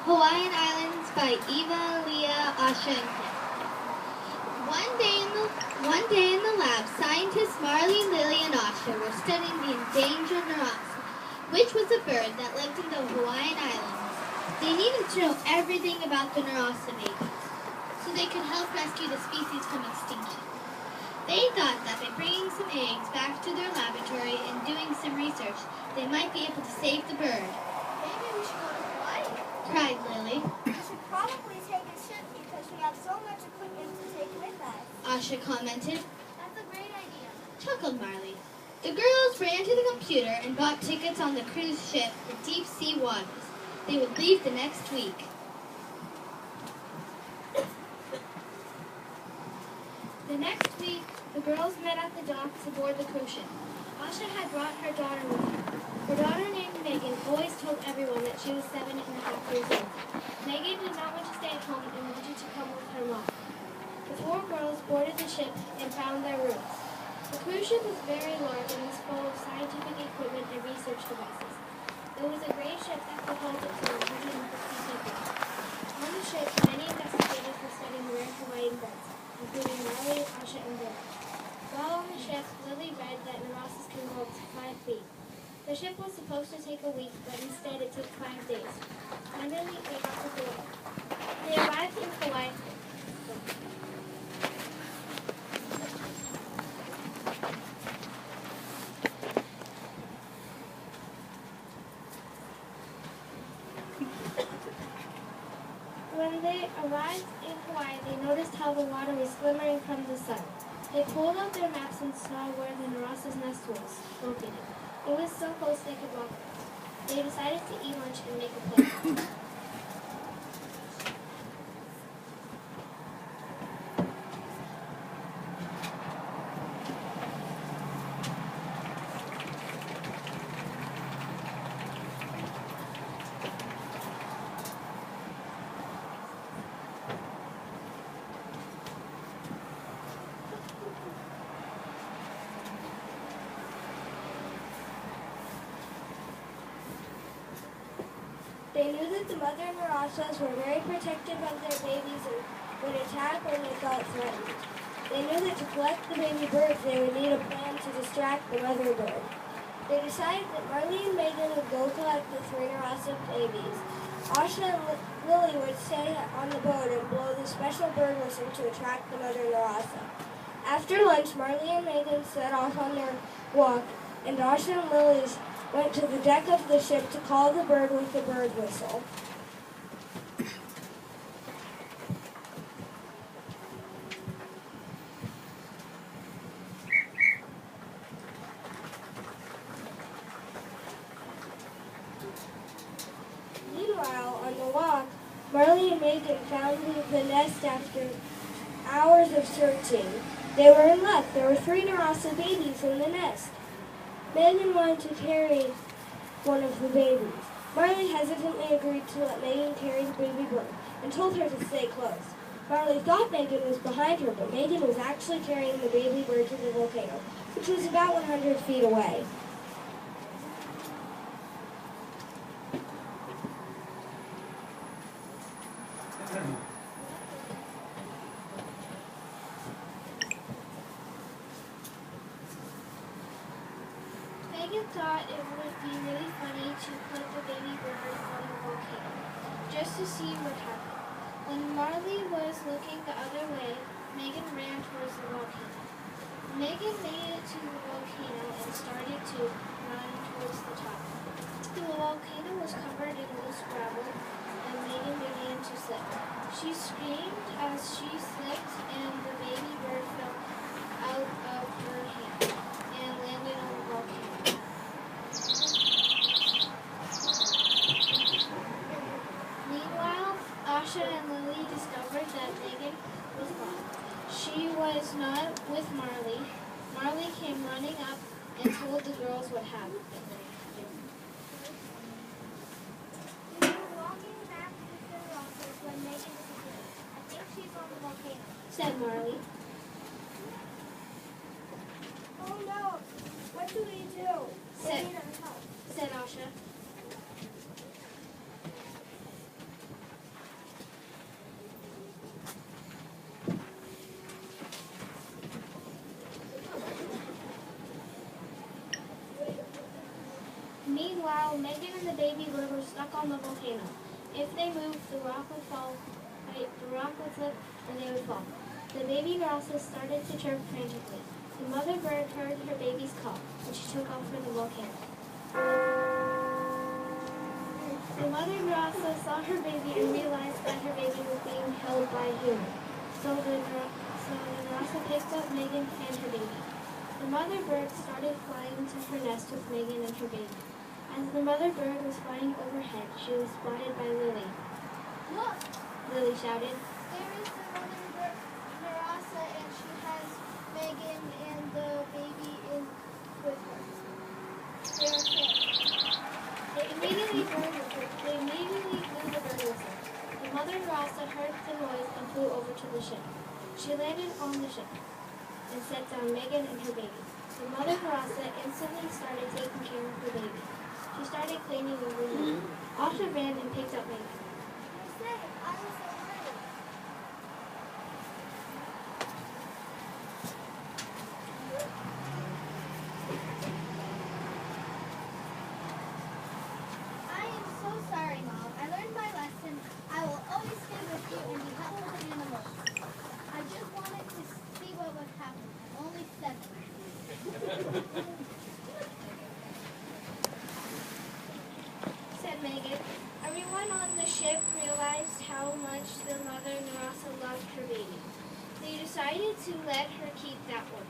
Hawaiian Islands by Eva, Leah, Asha, and Kim. One day in the lab, scientists Marley, Lily, and Asha were studying the endangered narasa, which was a bird that lived in the Hawaiian Islands. They needed to know everything about the narasa babies, so they could help rescue the species from extinction. They thought that by bringing some eggs back to their laboratory and doing some research, they might be able to save the bird. Maybe we should go to Hawaii, Cried Lily. We should probably take a ship because we have so much equipment to take with us. Asha commented. That's a great idea. Chuckled Marley. The girls ran to the computer and bought tickets on the cruise ship for deep sea waters. They would leave the next week. The next week, the girls met at the docks aboard the cruise ship. Asha had brought her daughter with her. Her daughter named Megan always told everyone that she was 7.5 years old. Megan did not want to stay at home and wanted to come with her mom. The four girls boarded the ship and found their rooms. The cruise ship was very large and was full of scientific equipment and research devices. It was a great ship that could hold up to 150 people. On the ship, many investigators were studying rare Hawaiian birds, including Marley, Asha, and Bill. While on the ship, Lily read that narasas can go up to 5 feet. The ship was supposed to take a week, but instead it took 5 days. Finally, they got to Hawaii. They arrived in Hawaii. When they arrived in Hawaii, they noticed how the water was glimmering from the sun. They pulled out their maps and saw where the narasa's nest was located. It was so close they could walk. They decided to eat lunch and make a plan. They knew that the mother narasas were very protective of their babies and would attack when they felt threatened. They knew that to collect the baby birds, they would need a plan to distract the mother bird. They decided that Marley and Megan would go collect the 3 narasa babies. Asha and Lily would stay on the boat and blow the special bird whistle to attract the mother narasa. After lunch, Marley and Megan set off on their walk, and Asha and Lily went to the deck of the ship to call the bird with the bird whistle. Meanwhile, on the walk, Marley and Megan found the nest after hours of searching. They were in luck. There were 3 narasa babies in the nest. Megan wanted to carry one of the babies. Marley hesitantly agreed to let Megan carry the baby bird and told her to stay close. Marley thought Megan was behind her, but Megan was actually carrying the baby bird to the volcano, which was about 100 feet away. Megan thought it would be really funny to put the baby bird on the volcano, just to see what happened. When Marley was looking the other way, Megan ran towards the volcano. Megan made it to the volcano and started to run towards the top. The volcano was covered in loose gravel, and Megan began to slip. She screamed as she slipped, and the baby bird fell out of her hand and landed on the volcano. Meanwhile, Asha and Lily discovered that Megan was gone. She was not with Marley. Marley came running up and told the girls what happened. We were walking back to the narasas when Megan disappeared. I think she's on the volcano, Said Marley. Oh no! What do we do? Said We need our help. Asha. Meanwhile, Megan and the baby bird were stuck on the volcano. If they moved, the rock would fall, the rock would slip, and they would fall. The baby Narasa started to chirp frantically. The mother bird heard her baby's call, and she took off for the volcano. The mother Narasa saw her baby and realized that her baby was being held by a human. So the Narasa picked up Megan and her baby. The mother bird started flying to her nest with Megan and her baby. As the mother bird was flying overhead, she was spotted by Lily. Look, Lily shouted. there is the mother bird, Narasa, and she has Megan and the baby in with her. They're okay. They immediately blew the bird whistle. The mother Narasa heard the noise and flew over to the ship. She landed on the ship and set down Megan and her baby. The mother Narasa instantly started taking care of the baby. She started cleaning the room. Asha ran and picked up Megan. You're safe. I was so worried. I am so sorry, Mom. I learned my lesson. I will always stay with you and be helpful to animals. I just wanted to see what would happen. I'm only 7. Said Megan. Everyone on the ship realized how much the mother Narasa loved her baby. They decided to let her keep that one.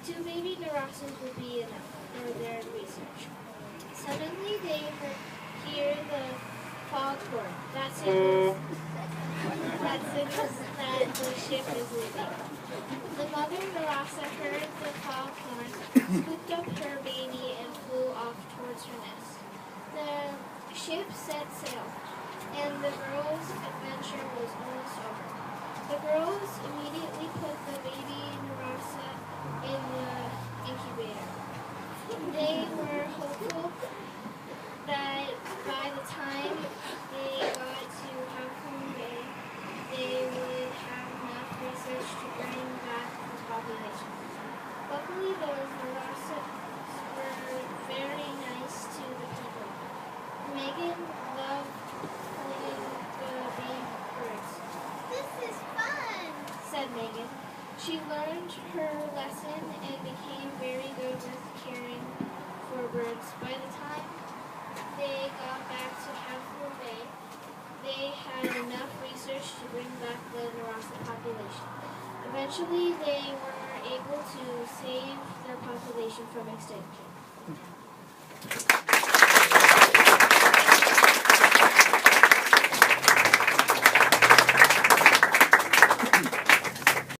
2 baby Narasas would be enough for their research. Suddenly they hear the foghorn. That signals that the ship is leaving. The mother Narasa heard the foghorn, scooped up her baby, and flew off towards her nest. The ship set sail, and the girls' adventure was almost over. The girls immediately put the baby Narasa in the incubator. They were hopeful that by the time they got to Halcyon Bay, they would have enough research to bring back the population. Luckily, the Narasas were very nice to the people. Megan loved playing the big birds. This is fun. Said Megan. She learned her lesson and became very good with caring for birds. By the time they got back to Halcyon Bay, they had enough research to bring back the Narasa population. Eventually, they were able to save their population from extinction.